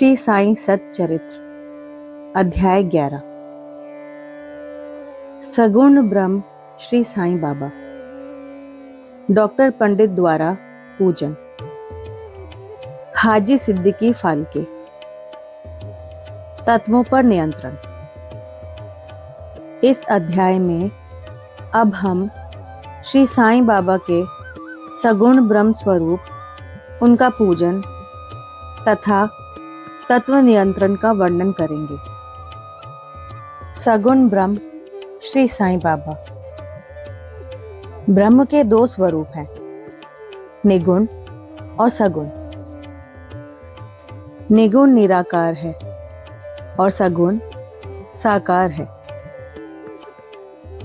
श्री साईं सच्चरित्र अध्याय 11 सगुण ब्रह्म श्री साईं बाबा। डॉक्टर पंडित द्वारा पूजन। हाजी सिद्दीकी फाल्के। तत्वों पर नियंत्रण। इस अध्याय में अब हम श्री साईं बाबा के सगुण ब्रह्म स्वरूप, उनका पूजन तथा तत्व नियंत्रण का वर्णन करेंगे। सगुण ब्रह्म श्री साईं बाबा। ब्रह्म के दो स्वरूप हैं, निगुण और सगुण। निगुण निराकार है और सगुण साकार है।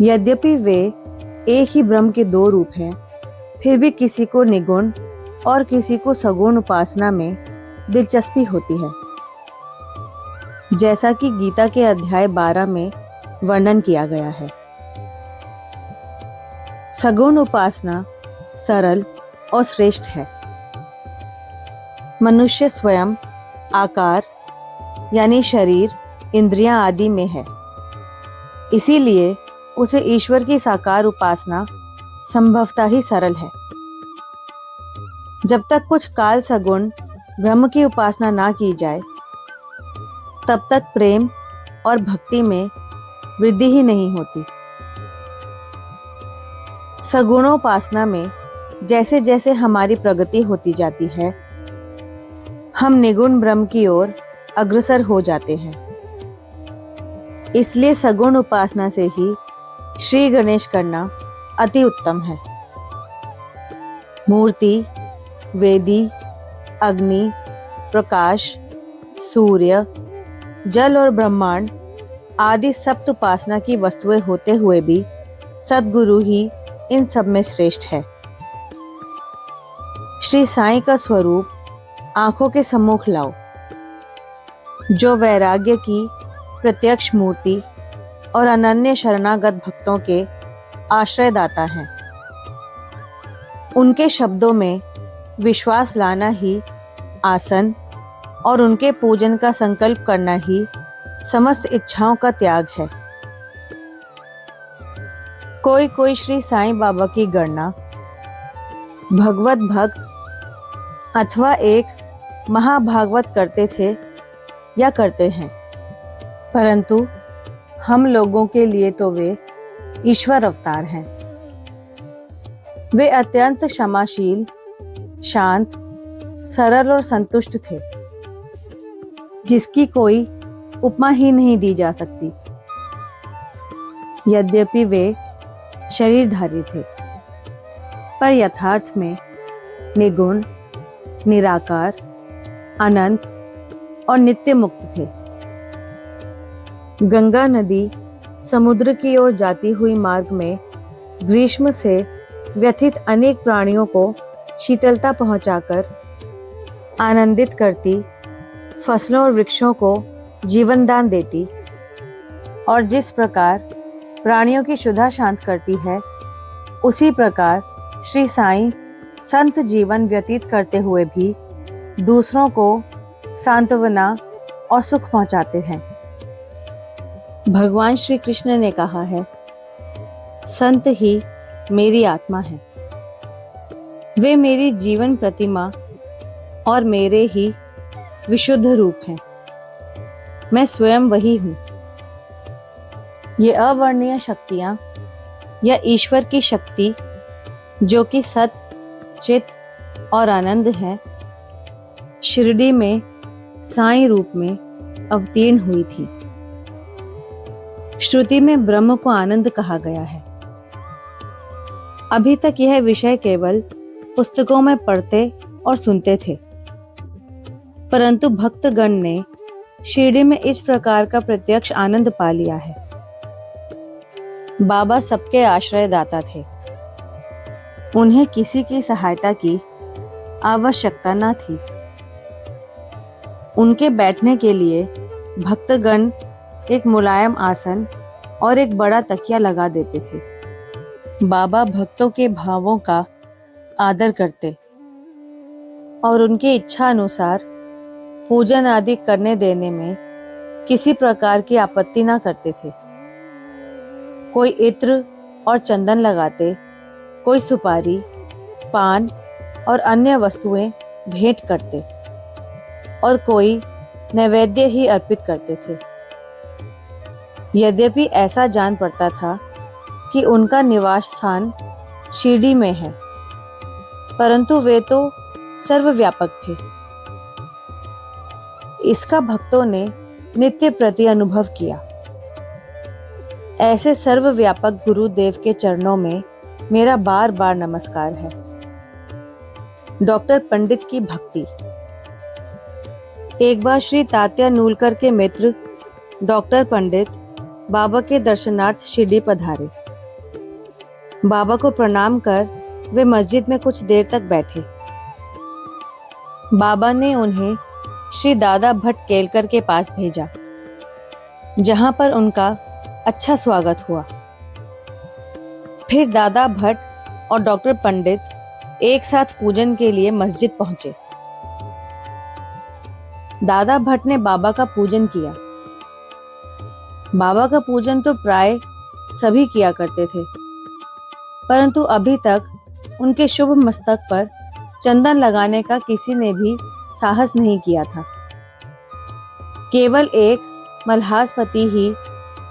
यद्यपि वे एक ही ब्रह्म के दो रूप हैं, फिर भी किसी को निगुण और किसी को सगुण उपासना में दिलचस्पी होती है, जैसा कि गीता के अध्याय 12 में वर्णन किया गया है। सगुण उपासना सरल और श्रेष्ठ है। मनुष्य स्वयं आकार यानी शरीर, इंद्रियां आदि में है, इसीलिए उसे ईश्वर की साकार उपासना संभवतः ही सरल है। जब तक कुछ काल सगुण ब्रह्म की उपासना ना की जाए, तब तक प्रेम और भक्ति में वृद्धि ही नहीं होती। सगुणोपासना में जैसे जैसे हमारी प्रगति होती जाती है, हम निगुण ब्रह्म की ओर अग्रसर हो जाते हैं। इसलिए सगुण उपासना से ही श्री गणेश करना अति उत्तम है। मूर्ति, वेदी, अग्नि, प्रकाश, सूर्य, जल और ब्रह्मांड आदि सप्त उपासना की वस्तुएं होते हुए भी सद्गुरु ही इन सब में श्रेष्ठ है। श्री साईं का स्वरूप आंखों के सम्मुख लाओ, जो वैराग्य की प्रत्यक्ष मूर्ति और अनन्य शरणागत भक्तों के आश्रयदाता हैं। उनके शब्दों में विश्वास लाना ही आसन और उनके पूजन का संकल्प करना ही समस्त इच्छाओं का त्याग है। कोई कोई श्री साईं बाबा की गणना भगवत भक्त अथवा एक महाभागवत करते थे या करते हैं, परंतु हम लोगों के लिए तो वे ईश्वर अवतार हैं। वे अत्यंत क्षमाशील, शांत, सरल और संतुष्ट थे, जिसकी कोई उपमा ही नहीं दी जा सकती। यद्यपि वे शरीरधारी थे, पर यथार्थ में निगुण, निराकार, अनंत और नित्य मुक्त थे। गंगा नदी समुद्र की ओर जाती हुई मार्ग में ग्रीष्म से व्यथित अनेक प्राणियों को शीतलता पहुंचाकर आनंदित करती, फसलों और वृक्षों को जीवन दान देती, और जिस प्रकार प्राणियों की क्षुधा शांत करती है, उसी प्रकार श्री साईं संत जीवन व्यतीत करते हुए भी दूसरों को सांत्वना और सुख पहुंचाते हैं। भगवान श्री कृष्ण ने कहा है, संत ही मेरी आत्मा है। वे मेरी जीवन प्रतिमा और मेरे ही विशुद्ध रूप हैं। मैं स्वयं वही हूँ। ये अवर्णनीय शक्तियाँ या ईश्वर की शक्ति, जो कि सत, चित और आनंद है, शिरडी में साईं रूप में अवतीर्ण हुई थी। श्रुति में ब्रह्म को आनंद कहा गया है। अभी तक यह विषय केवल पुस्तकों में पढ़ते और सुनते थे, परंतु भक्तगण ने शिरडी में इस प्रकार का प्रत्यक्ष आनंद पा लिया है। बाबा सबके आश्रयदाता थे। उन्हें किसी की सहायता की आवश्यकता न थी। उनके बैठने के लिए भक्तगण एक मुलायम आसन और एक बड़ा तकिया लगा देते थे। बाबा भक्तों के भावों का आदर करते और उनकी इच्छा अनुसार पूजन आदि करने देने में किसी प्रकार की आपत्ति ना करते थे। कोई इत्र और चंदन लगाते, कोई सुपारी, पान और अन्य वस्तुएं भेंट करते और कोई नैवेद्य ही अर्पित करते थे। यद्यपि ऐसा जान पड़ता था कि उनका निवास स्थान शिरडी में है, परंतु वे तो सर्वव्यापक थे। इसका भक्तों ने नित्य प्रति अनुभव किया। ऐसे सर्वव्यापक गुरुदेव के चरणों में मेरा बार बार नमस्कार है। डॉक्टर पंडित की भक्ति। एक बार श्री तात्या नूलकर के मित्र डॉक्टर पंडित बाबा के दर्शनार्थ शिरडी पधारे। बाबा को प्रणाम कर वे मस्जिद में कुछ देर तक बैठे। बाबा ने उन्हें श्री दादा भट्ट केलकर के पास भेजा, जहां पर उनका अच्छा स्वागत हुआ। फिर दादा भट्ट और डॉक्टर पंडित एक साथ पूजन के लिए मस्जिद पहुंचे। दादा भट्ट ने बाबा का पूजन किया। बाबा का पूजन तो प्राय सभी किया करते थे, परंतु अभी तक उनके शुभ मस्तक पर चंदन लगाने का किसी ने भी साहस नहीं किया था। केवल एक मल्हासपति ही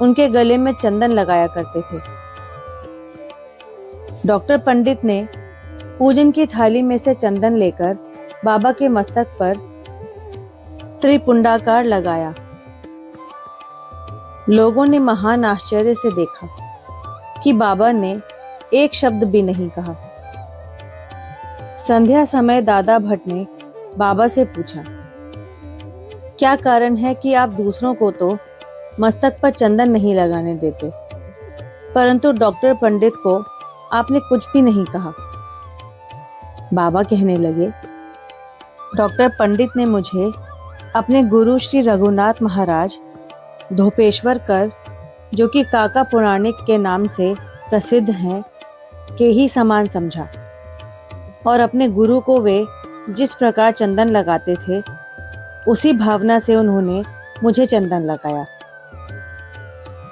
उनके गले में चंदन लगाया करते थे। डॉक्टर पंडित ने पूजन की थाली में से चंदन लेकर बाबा के मस्तक पर त्रिपुंडाकार लगाया। लोगों ने महान आश्चर्य से देखा कि बाबा ने एक शब्द भी नहीं कहा। संध्या समय दादा भट्ट ने बाबा से पूछा, क्या कारण है कि आप दूसरों को तो मस्तक पर चंदन नहीं लगाने देते, परंतु डॉक्टर पंडित को आपने कुछ भी नहीं कहा? बाबा कहने लगे, डॉक्टर पंडित ने मुझे अपने गुरु श्री रघुनाथ महाराज धोपेश्वर कर, जो कि काका पुराणिक के नाम से प्रसिद्ध हैं, के ही समान समझा और अपने गुरु को वे जिस प्रकार चंदन लगाते थे उसी भावना से उन्होंने मुझे चंदन लगाया।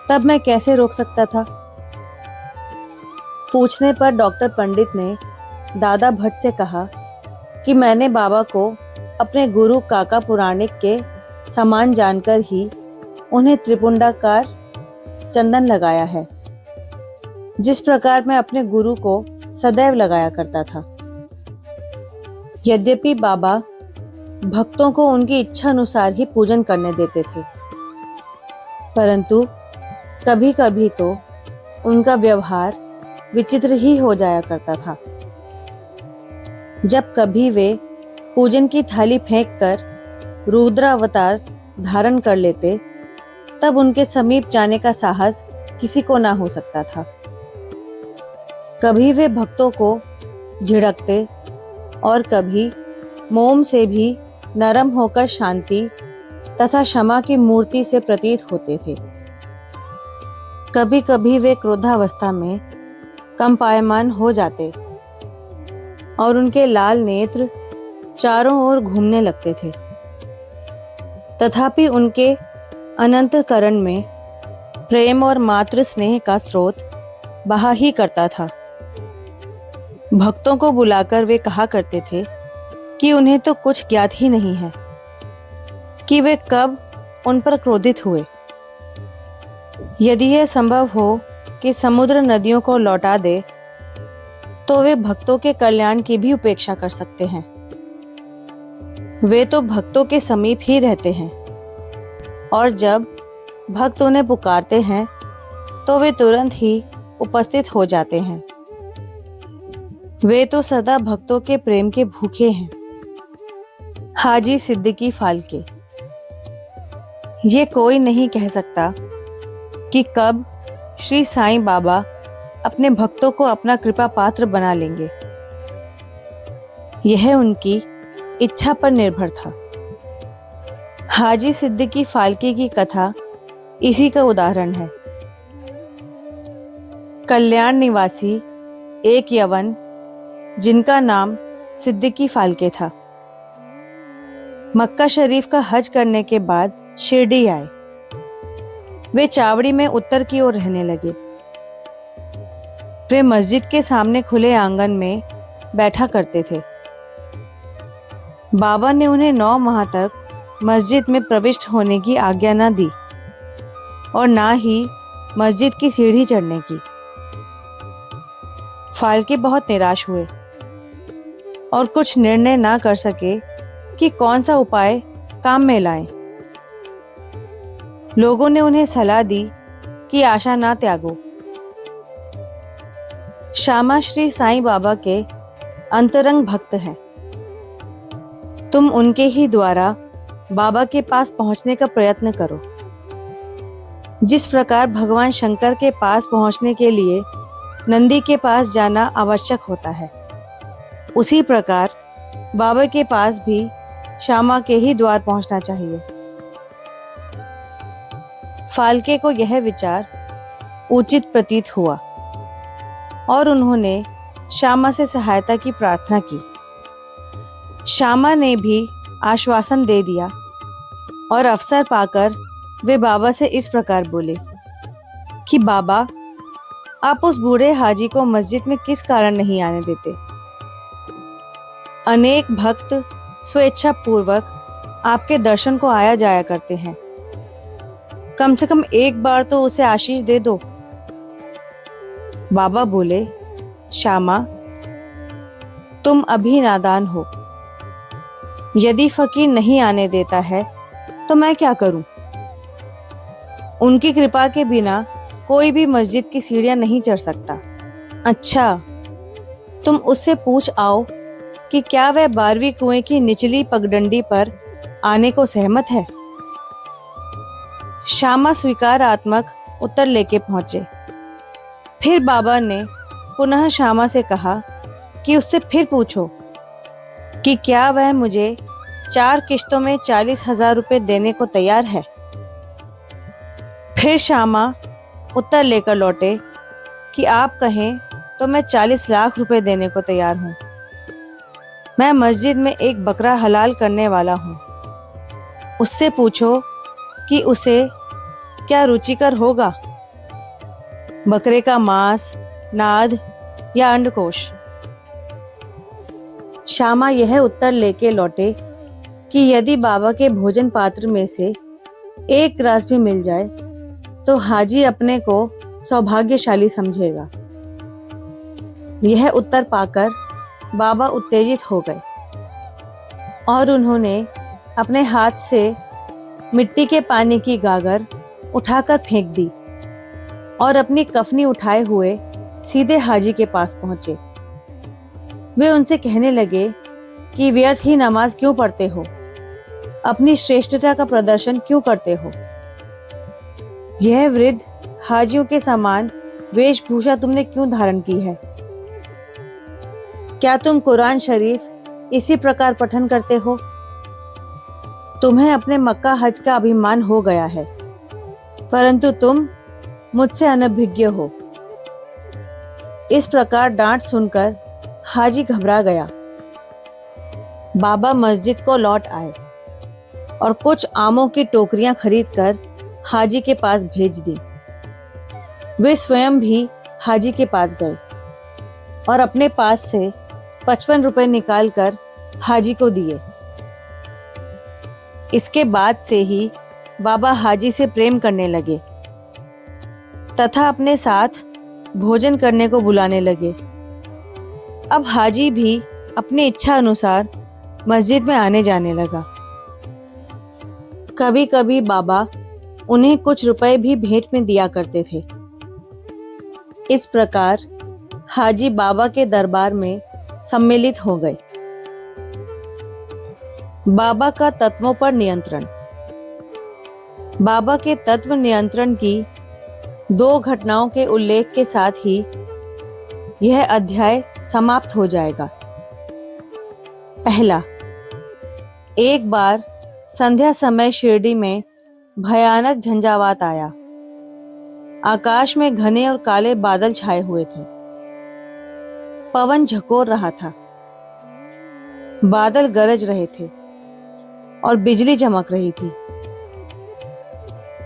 तब मैं कैसे रोक सकता था? पूछने पर डॉक्टर पंडित ने दादा भट्ट से कहा कि मैंने बाबा को अपने गुरु काका पुराणिक के समान जानकर ही उन्हें त्रिपुंडाकार चंदन लगाया है, जिस प्रकार मैं अपने गुरु को सदैव लगाया करता था। यद्यपि बाबा भक्तों को उनकी इच्छा अनुसार ही पूजन करने देते थे, परंतु कभी कभी तो उनका व्यवहार विचित्र ही हो जाया करता था। जब कभी वे पूजन की थाली फेंककर रुद्र अवतार धारण कर लेते, तब उनके समीप जाने का साहस किसी को ना हो सकता था। कभी वे भक्तों को झिड़कते और कभी मोम से भी नरम होकर शांति तथा क्षमा की मूर्ति से प्रतीत होते थे। कभी कभी वे क्रोधावस्था में कंपायमान हो जाते और उनके लाल नेत्र चारों ओर घूमने लगते थे, तथापि उनके अनंतकरण में प्रेम और मातृ स्नेह का स्रोत बहा ही करता था। भक्तों को बुलाकर वे कहा करते थे कि उन्हें तो कुछ ज्ञात ही नहीं है कि वे कब उन पर क्रोधित हुए। यदि यह संभव हो कि समुद्र नदियों को लौटा दे, तो वे भक्तों के कल्याण की भी उपेक्षा कर सकते हैं। वे तो भक्तों के समीप ही रहते हैं और जब भक्त उन्हें पुकारते हैं तो वे तुरंत ही उपस्थित हो जाते हैं। वे तो सदा भक्तों के प्रेम के भूखे हैं। हाजी सिद्दीकी फाल्के। ये कोई नहीं कह सकता कि कब श्री साईं बाबा अपने भक्तों को अपना कृपा पात्र बना लेंगे। यह उनकी इच्छा पर निर्भर था। हाजी सिद्दीकी फाल्के की कथा इसी का उदाहरण है। कल्याण निवासी एक यवन, जिनका नाम सिद्दीकी फाल्के था, मक्का शरीफ का हज करने के बाद शिरडी आए। वे चावड़ी में उत्तर की ओर रहने लगे। वे मस्जिद के सामने खुले आंगन में बैठा करते थे। बाबा ने उन्हें 9 माह तक मस्जिद में प्रविष्ट होने की आज्ञा न दी और ना ही मस्जिद की सीढ़ी चढ़ने की। फाल्के बहुत निराश हुए और कुछ निर्णय ना कर सके कि कौन सा उपाय काम में लाएं। लोगों ने उन्हें सलाह दी कि आशा ना त्यागो। श्यामा श्री साईं बाबा के अंतरंग भक्त हैं। तुम उनके ही द्वारा बाबा के पास पहुंचने का प्रयत्न करो। जिस प्रकार भगवान शंकर के पास पहुंचने के लिए नंदी के पास जाना आवश्यक होता है, उसी प्रकार बाबा के पास भी श्यामा के ही द्वार पहुंचना चाहिए। फाल्के को यह विचार उचित प्रतीत हुआ और उन्होंने श्यामा से सहायता की प्रार्थना की। श्यामा ने भी आश्वासन दे दिया और अवसर पाकर वे बाबा से इस प्रकार बोले कि बाबा, आप उस बूढ़े हाजी को मस्जिद में किस कारण नहीं आने देते? अनेक भक्त स्वेच्छा पूर्वक आपके दर्शन को आया जाया करते हैं। कम से कम एक बार तो उसे आशीष दे दो। बाबा बोले, श्यामा, तुम अभी नादान हो। यदि फकीर नहीं आने देता है तो मैं क्या करूं? उनकी कृपा के बिना कोई भी मस्जिद की सीढ़ियां नहीं चढ़ सकता। अच्छा, तुम उससे पूछ आओ कि क्या वह 12वीं कुएं की निचली पगडंडी पर आने को सहमत है। श्यामा स्वीकारात्मक उत्तर लेके पहुंचे। फिर बाबा ने पुनः श्यामा से कहा कि उससे फिर पूछो कि क्या वह मुझे 4 किश्तों में 40,000 रुपए देने को तैयार है। फिर श्यामा उत्तर लेकर लौटे कि आप कहें तो मैं 40 लाख रुपए देने को तैयार हूं। मैं मस्जिद में एक बकरा हलाल करने वाला हूं। उससे पूछो कि उसे क्या रुचिकर होगा, बकरे का मांस, नाद या अंडकोश। श्यामा यह उत्तर लेके लौटे कि यदि बाबा के भोजन पात्र में से एक ग्रास भी मिल जाए तो हाजी अपने को सौभाग्यशाली समझेगा। यह उत्तर पाकर बाबा उत्तेजित हो गए और उन्होंने अपने हाथ से मिट्टी के पानी की गागर उठाकर फेंक दी और अपनी कफनी उठाए हुए सीधे हाजी के पास पहुंचे। वे उनसे कहने लगे कि व्यर्थ ही नमाज क्यों पढ़ते हो, अपनी श्रेष्ठता का प्रदर्शन क्यों करते हो। यह वृद्ध हाजियों के समान वेशभूषा तुमने क्यों धारण की है? क्या तुम कुरान शरीफ इसी प्रकार पठन करते हो? तुम्हें अपने मक्का हज का अभिमान हो गया है, परंतु तुम मुझसे अनभिज्ञ हो। इस प्रकार डांट सुनकर हाजी घबरा गया। बाबा मस्जिद को लौट आए और कुछ आमों की टोकरियां खरीदकर हाजी के पास भेज दी। वे स्वयं भी हाजी के पास गए और अपने पास से 55 रुपए निकालकर हाजी को दिए। इसके बाद से ही बाबा हाजी से प्रेम करने लगे तथा अपने साथ भोजन करने को बुलाने लगे। अब हाजी भी अपनी इच्छा अनुसार मस्जिद में आने जाने लगा। कभी कभी बाबा उन्हें कुछ रुपए भी भेंट में दिया करते थे। इस प्रकार हाजी बाबा के दरबार में सम्मिलित हो गए। बाबा का तत्वों पर नियंत्रण। बाबा के तत्व नियंत्रण की 2 घटनाओं के उल्लेख के साथ ही यह अध्याय समाप्त हो जाएगा। पहला, एक बार संध्या समय शिरडी में भयानक झंझावात आया। आकाश में घने और काले बादल छाए हुए थे। पवन झकोर रहा था। बादल गरज रहे थे। और बिजली चमक रही थी।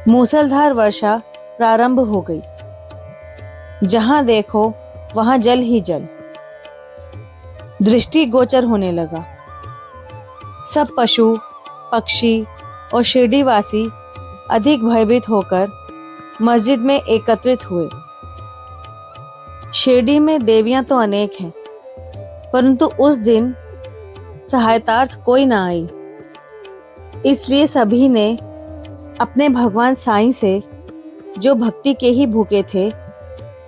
मूसलधार वर्षा प्रारंभ हो गई। जहां देखो वहां जल ही जल। दृष्टिगोचर होने लगा। सब पशु, पक्षी और शिरडीवासी अधिक भयभीत होकर मस्जिद में एकत्रित हुए। शिरडी में देवियां तो अनेक हैं, परंतु उस दिन सहायतार्थ कोई ना आई। इसलिए सभी ने अपने भगवान साईं से, जो भक्ति के ही भूखे थे,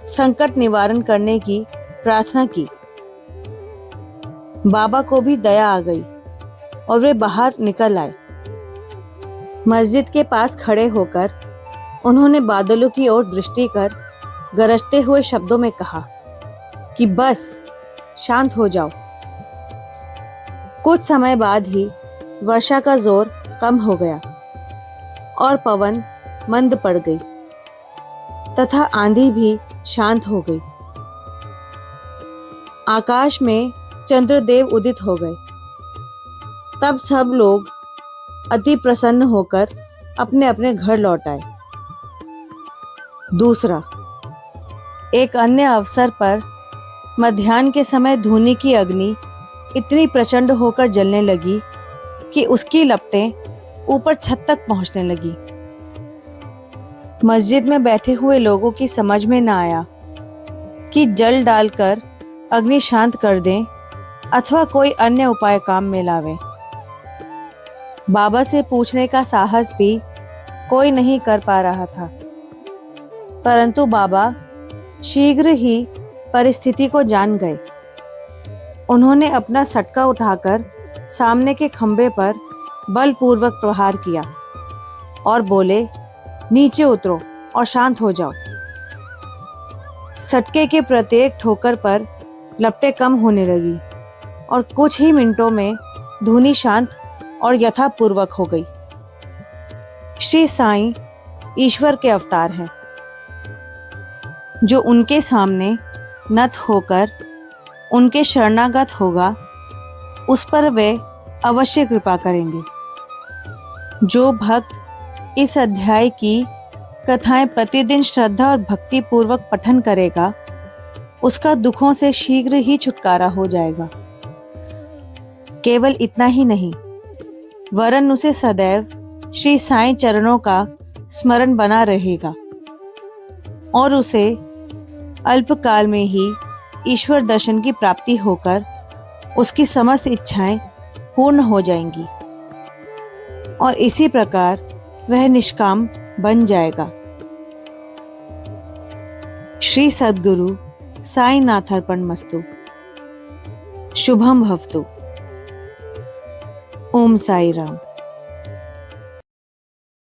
संकट निवारण करने की प्रार्थना की। बाबा को भी दया आ गई और वे बाहर निकल आए। मस्जिद के पास खड़े होकर उन्होंने बादलों की ओर दृष्टि कर गरजते हुए शब्दों में कहा कि बस शांत हो जाओ। कुछ समय बाद ही वर्षा का जोर कम हो गया और पवन मंद पड़ गई तथा आंधी भी शांत हो गई। आकाश में चंद्रदेव उदित हो गए। तब सब लोग अति प्रसन्न होकर अपने अपने घर लौट आए। दूसरा, एक अन्य अवसर पर मध्याह्न के समय धूनी की अग्नि इतनी प्रचंड होकर जलने लगी कि उसकी लपटें ऊपर छत तक पहुंचने लगी। मस्जिद में बैठे हुए लोगों की समझ में न आया कि जल डालकर अग्नि शांत कर दें अथवा कोई अन्य उपाय काम में लावें। बाबा से पूछने का साहस भी कोई नहीं कर पा रहा था, परंतु बाबा शीघ्र ही परिस्थिति को जान गए। उन्होंने अपना सटका उठाकर सामने के खंबे पर बलपूर्वक प्रहार किया और बोले, नीचे उतरो और शांत हो जाओ। सटके के प्रत्येक ठोकर पर लपटें कम होने लगी और कुछ ही मिनटों में धुनी शांत और यथापूर्वक हो गई। श्री साईं ईश्वर के अवतार हैं, जो उनके सामने नत होकर उनके शरणागत होगा, उस पर वे अवश्य कृपा करेंगे। जो भक्त इस अध्याय की कथाएं प्रतिदिन श्रद्धा और भक्ति पूर्वक पठन करेगा, उसका दुखों से शीघ्र ही छुटकारा हो जाएगा। केवल इतना ही नहीं, वरन उसे सदैव श्री साईं चरणों का स्मरण बना रहेगा और उसे अल्पकाल में ही ईश्वर दर्शन की प्राप्ति होकर उसकी समस्त इच्छाएं पूर्ण हो जाएंगी और इसी प्रकार वह निष्काम बन जाएगा। श्री सद्गुरु साईनाथार्पणमस्तु। शुभम भवतु। ओम साई राम।